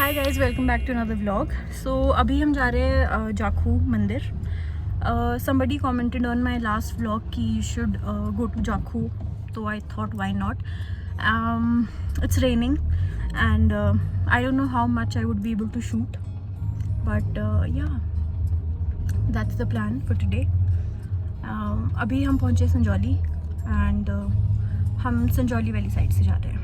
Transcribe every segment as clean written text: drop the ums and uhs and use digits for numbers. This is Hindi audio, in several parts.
Hi guys, welcome back to another vlog. So अभी हम जा रहे हैं जाखू मंदिर। somebody commented on my last vlog कि you should go to Jakhu, तो I thought why not. It's raining and I don't know how much I would be able to shoot, but yeah, that's the plan for today. अभी हम पहुँचे संजौली and हम संजौली वाली साइड से जा रहे हैं।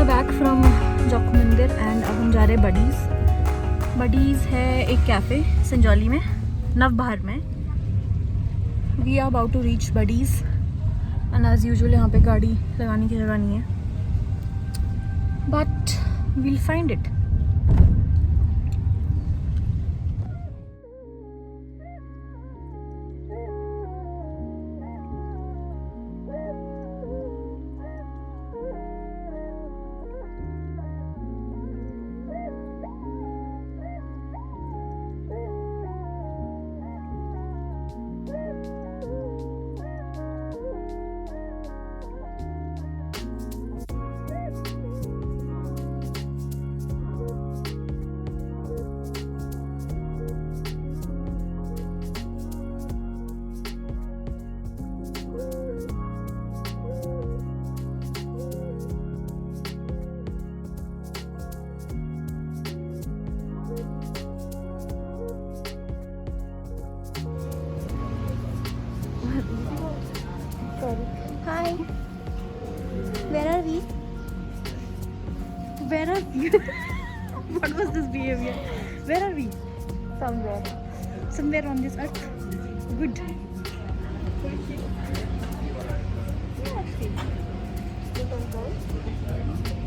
बैक फ्रॉम जाखू मंदिर एंड अब हम जा रहे हैं बडीज़ है एक कैफ़े संजौली में, नवबहार में। We are about to reach buddies and as usual यहाँ पे गाड़ी लगाने की जगह नहीं है, but we'll find it. Where are we? What was this behavior? Where are we? Somewhere on this earth. Good.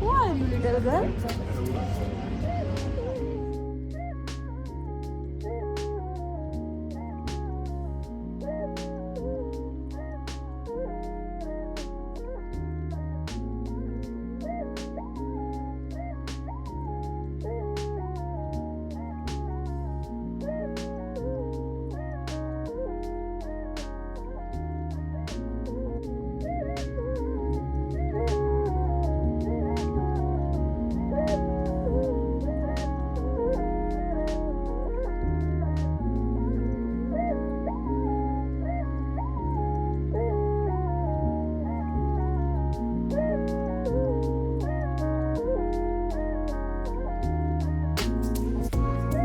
Who are you, little girl?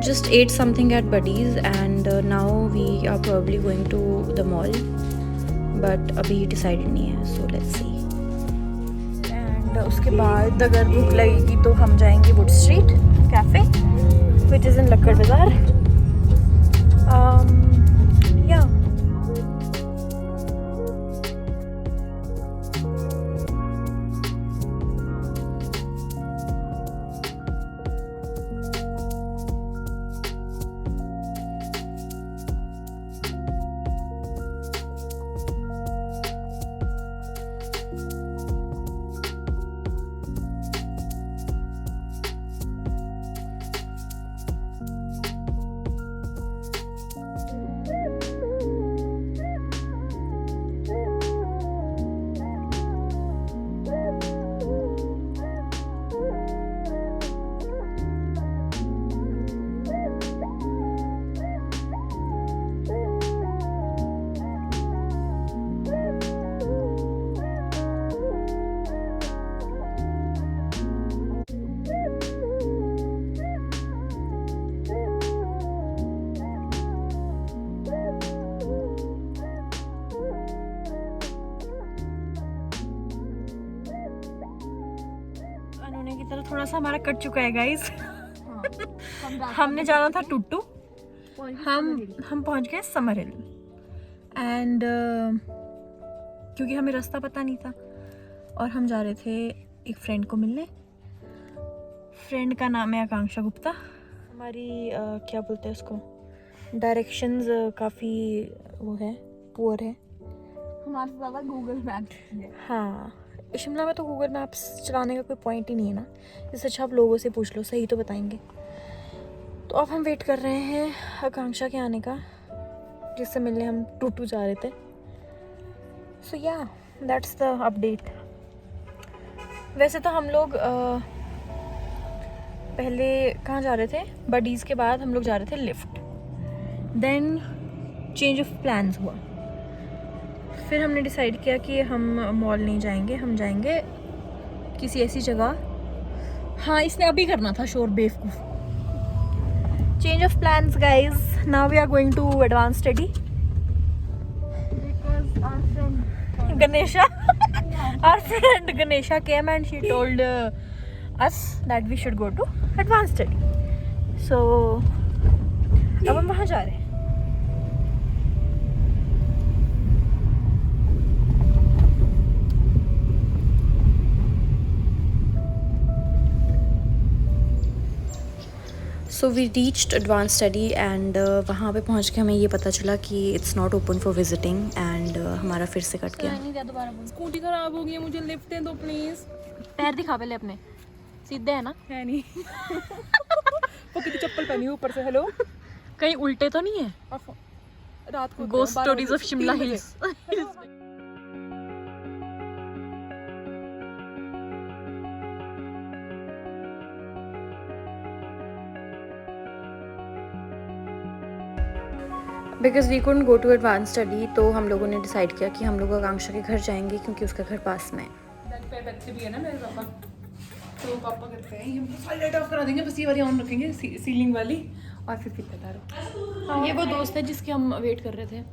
Just ate something at Buddy's and now we are probably going to the mall, but अभी decided नहीं है, so let's see. And उसके बाद अगर भूख लगेगी तो हम जाएंगे would street cafe, which is in लक्कड़ बाजार. Yeah. थोड़ा सा हमारा कट चुका है गाइस. हमने जाना था टुट्टू, हम पहुंच गए समर हिल एंड क्योंकि हमें रास्ता पता नहीं था और हम जा रहे थे एक फ्रेंड को मिलने. फ्रेंड का नाम है आकांक्षा गुप्ता. हमारी क्या बोलते हैं उसको, डायरेक्शंस काफ़ी वो है, पुअर है. हमारे ज़्यादा गूगल मैप. हाँ, शिमला में तो गूगल मैप्स चलाने का कोई पॉइंट ही नहीं है ना. इससे अच्छा आप लोगों से पूछ लो, सही तो बताएंगे. तो अब हम वेट कर रहे हैं आकांक्षा के आने का, जिससे मिलने हम टुट्टू जा रहे थे. सो या दैट्स द अपडेट. वैसे तो हम लोग पहले कहाँ जा रहे थे, बडीज़ के बाद हम लोग जा रहे थे lift. Then change of plans हुआ. फिर हमने डिसाइड किया कि हम मॉल नहीं जाएंगे, हम जाएंगे किसी ऐसी जगह. हाँ, इसने अभी करना था शोर, बेवकूफ़. Change of plans guys. Now we are going to advance study Because our friend Ganesha our friend Ganesha came and she told us that we should go to advanced study. So अब हम वहाँ जा रहे हैं. So we reached advance study and वहाँ पे पहुँच के हमें ये पता चला कि it's not open for visiting and हमारा फिर से कट गया. नहीं दिया दोबारा बोल. स्कूटी खराब हो गई है, मुझे लिफ्ट दे दो प्लीज. पैर दिखा पहले अपने, सीधे है ना? है नहीं. वो कितनी चप्पल पहनी है ऊपर से. हेलो, कहीं उल्टे तो नहीं है? रात को ghost stories of Shimla hills. Because we couldn't go to advance study, तो हम लोगों ने डिसाइड किया कि हम लोग आकांक्षा के घर जाएंगे क्योंकि उसका घर पास में है. बच्चे भी है ना मेरे पापा, तो पापा करते हैं ये सारी लाइट ऑफ करा देंगे, बस ये वाली ऑन रखेंगे, सीलिंग वाली, और फिर बता रहा. ये वो दोस्त है जिसके हम वेट कर रहे थे.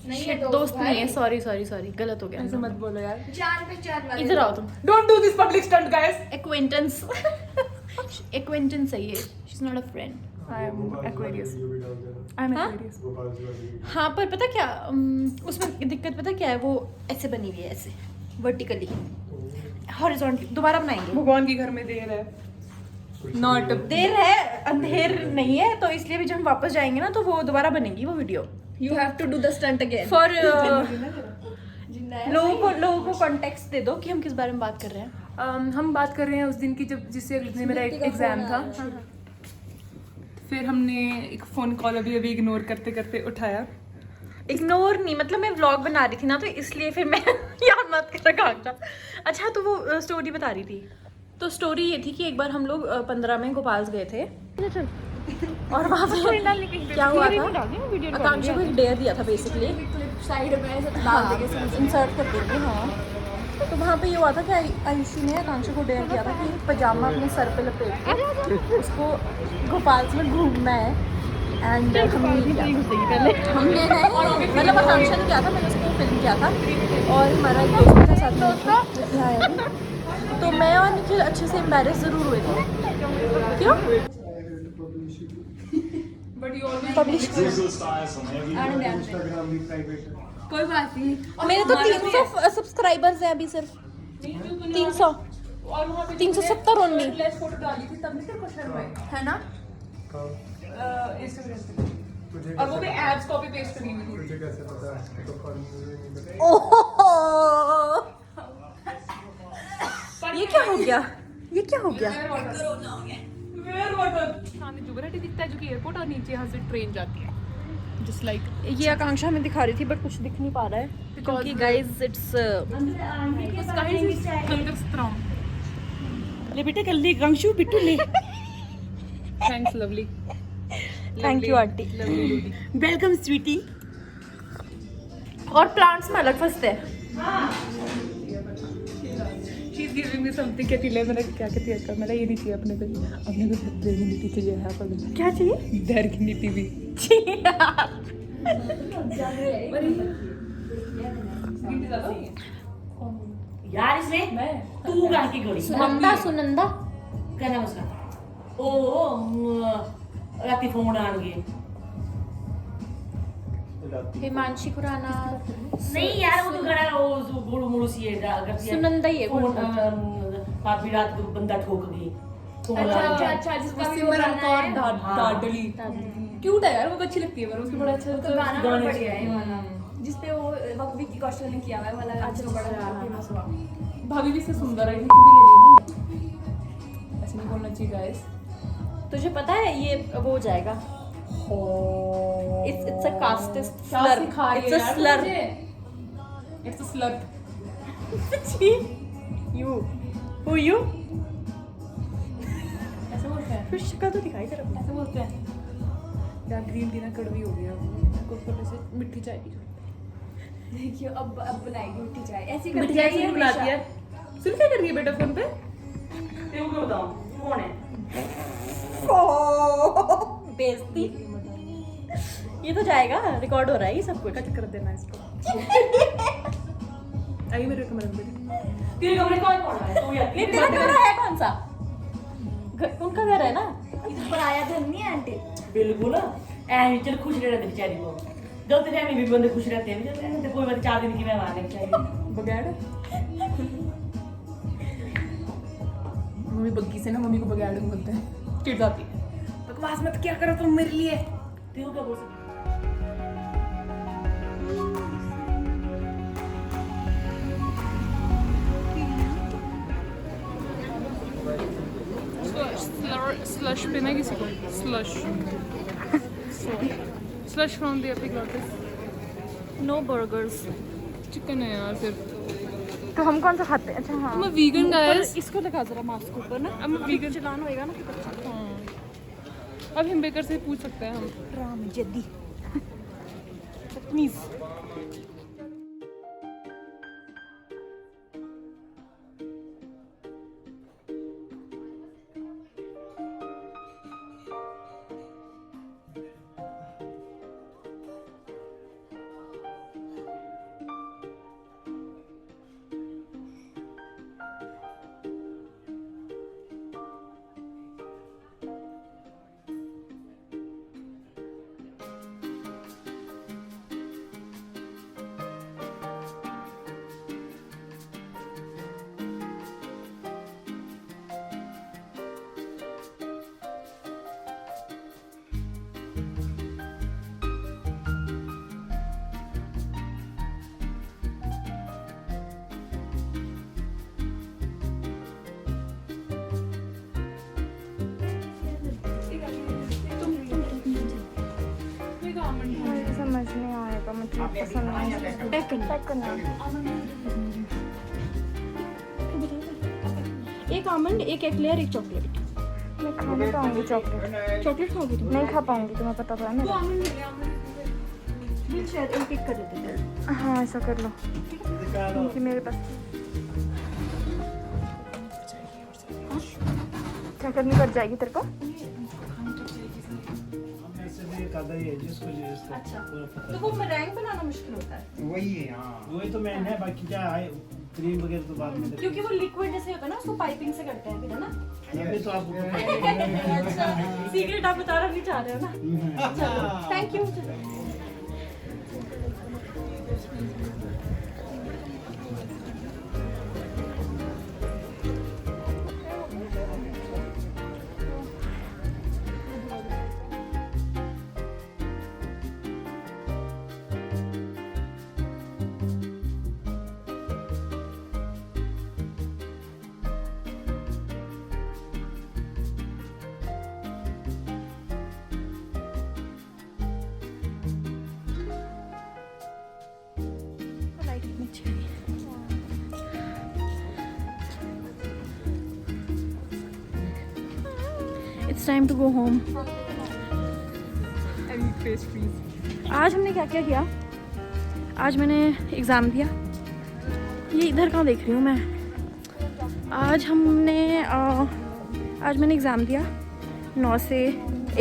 Shit, दोस्त नहीं है, सॉरी सॉरी सॉरी, गलत हो गया। ऐसे मत बोलो यार, जान पहचान वाले इधर आओ तुम। Don't do this public stunt guys. Acquaintance acquaintance है ये, she is not a friend. I am Aquarius, I am Aquarius. हाँ पर पता क्या, उसमें दिक्कत पता क्या है, वो ऐसे बनी हुई है, ऐसे वर्टिकली, हॉरिजॉन्टली। दोबारा बनाएंगे। भगवान के घर में देर है, नॉट देर है, अंधेर नहीं है, तो इसलिए भी जब हम वापस जाएंगे ना तो वो दोबारा बनेगी वो video. You have to do the stunt again for लोगों को कॉन्टेक्स्ट दे दो कि हम किस बारे में बात कर रहे हैं। हम बात कर रहे हैं उस दिन की जब जिससे अगले दिन मेरा एग्जाम था। फिर हमने एक फोन कॉल अभी इग्नोर करते करते उठाया। इग्नोर नहीं, मतलब मैं व्लॉग बना रही थी ना, तो इसलिए फिर मैं याद मत कर रखा। अच्छा तो वो स्टोरी बता रही थी। तो स्टोरी ये थी कि एक बार हम लोग 15 में गोपाल्स गए थे और वहाँ पे क्या हुआ था, आकांक्षा को एक डेयर दिया था बेसिकली, साइड में ऐसे डाल हाँ, देंगे इंसर्ट कर देंगे। हाँ तो वहाँ पे ये हुआ था कि आयुषी ने आकांक्षा को डेयर किया था कि पजामा अपने सर पे लपेट के उसको गोपाल्स में घूमना है। एंड हमने हमने नहीं, मतलब आकांक्षा ने किया था, मैंने उसको फिल्म किया था और हमारा एक दोस्त था साथ में यहाँ आया था। तो मैं और निखिल अच्छे से एम्बैरेस ज़रूर हुए थे। क्यों? बट यू ऑलवेज पब्लिश कोई बात नहीं मेरे तो 300 सब्सक्राइबर्स हैं अभी, सिर्फ 300, और वहाँ पे 370 ओनली, फ्लैश फोटो डाली थी तब तेरे को शर्म आई है ना? इंस्टाग्राम पे, और वो भी एड्स कॉपी पेस्ट करी हुई थी। मुझे कैसे पता है तो कौन मुझे नहीं पता। ओह ये क्या हो गया, ये क्या हो गया? वेयर वाटर सामने जुगराटी दिखता है जो कि एयरपोर्ट, और नीचे यहाँ से ट्रेन जाती है जस्ट लाइक। ये आकांक्षा हमें दिखा रही थी बट कुछ दिख नहीं पा रहा है क्योंकि गाइस इट्स ले बेटे कर ले आकांशु बिट्टू ले। Thanks lovely, thank you aunty, welcome sweetie. और प्लांट्स में अलग फंसते हैं। She is giving me something. कहती ले मैंने क्या कहती है, मेरा ये नहीं चाहिए अपने को दर्गिनी चाहिए है पर क्या चाहिए? दर्गिनी टीवी। यार इसमें तू गा की गई सुनंदा, सुनंदा क्या नाम उसका? राती फोन आन गए। हिमांशी खुराना नहीं यार वो तो गड़ा वो गोलू मोलू सी है करती है। सुनंदा ही है वो। फोन काफी रात को बंदा ठोक गई। अच्छा जिसका सिमरन कौर डाडली क्यूट है यार, वो तो अच्छी लगती है, पर उसके बड़ा अच्छा तो गाना गाने बढ़िया है ये वाला जिसपे वो विक्की कौशल ने किया हुआ है वाला। अच्छा बड़ा फेमस हुआ। भाभी भी इससे सुंदर है, इनकी भी ले ली ना, ऐसे नहीं बोलना चाहिए गाइस। तुझे पता है ये वो हो जाएगा, it's a casteist क्या slur, सिखा रही it's है a यार slur. मुझे? It's a slur. You, who you? ऐसे बोलते हैं, फिर शक्ल तो दिखाई तेरा। ऐसे बोलते हैं यार। ग्रीन टी ना कड़वी हो गया, कुछ थोड़े से मिट्टी चाय की। देखिए अब बनाएगी मिट्टी चाय ऐसी मिट्टी करती चाय है से ये बुलाती है। सुन क्या कर रही है बेटा फोन पे? तेरे को बताऊं कौन है? बेइज्जती। ये तो जाएगा, रिकॉर्ड हो रहा है ये सब कुछ। कट कर देना इसको। आई मेरे कमरे में। तेरे कमरे कौन कौन है? तू या नहीं तेरा कमरा है कौन सा? उनका घर है ना। इधर पर आया धन नहीं है आंटी। बिल्कुल ऐ चल खुश रहना बेचारी को। जब तेरे फैमिली भी बंदे खुश रहते हैं, चल रहने दे, कोई बात 4 दिन की मेहमान है बेचारी। बगैर मम्मी बग्गी से ना मम्मी को बगैर बोलते हैं, चिढ़ जाती है। बकवास मत क्या करो तुम मेरे लिए। तेरे को क्या बोल सकते? स्लश पे ना किसी को slush slush from the epiglottis. No burgers. Chicken है यार सिर्फ। तो हम कौन सा खाते हैं? अच्छा हाँ, I'm a vegan, guys. इसको लगा जरा मास्क ऊपर ना। I'm a vegan. चलान होएगा ना फिर अच्छा। हाँ। अब हम बेकर से पूछ सकते हैं हम। राम जद्दी प्लीज। पसंद नहीं। पैक करना एक आमंड, एक एक्लेयर, एक चॉकलेट। मैं खा नहीं पाऊंगी चॉकलेट। चॉकलेट खाओगी तुम? नहीं खा पाऊंगी, तुम्हें पता तो है मेरा। एक एक कर देते हैं। हाँ ऐसा कर लो क्योंकि मेरे पास क्या करनी पड़ जाएगी तेरे को। अच्छा, तो वो मeringue बनाना मुश्किल होता है। वही है हाँ। वही तो मेन है, बाकी क्या है क्रीम वगैरह तो बाद में क्योंकि वो लिक्विड जैसे होता है ना, उसको पाइपिंग से करते हैं फिर, है ना? अभी तो आपको पता है। अच्छा, सीक्रेट आप बताना नहीं चाह रहे हो ना? चलो, thank you. It's time to go home. आज हमने क्या क्या किया? आज मैंने एग्ज़ाम दिया। ये इधर कहाँ देख रही हूँ मैं? आज मैंने एग्ज़ाम दिया 9 से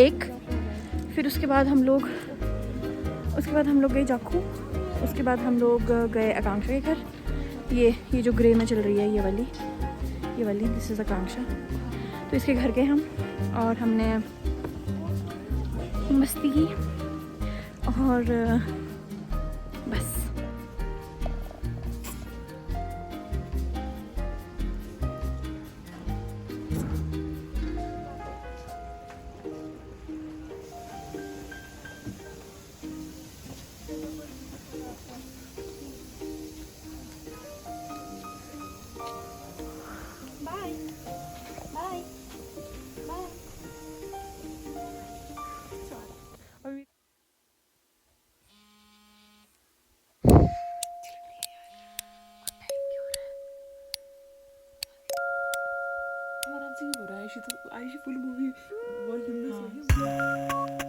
1। फिर उसके बाद हम लोग गए जाखू। उसके बाद हम लोग गए आकांक्षा के घर। ये जो ग्रे में चल रही है, ये वाली दिस इज़ आकांक्षा। तो इसके घर गए हम और हमने मस्ती की और बस। Bye bye bye. आराम से ही हो रहा है। आयुषी फुल मूवी वॉल्यूम में सो रही है।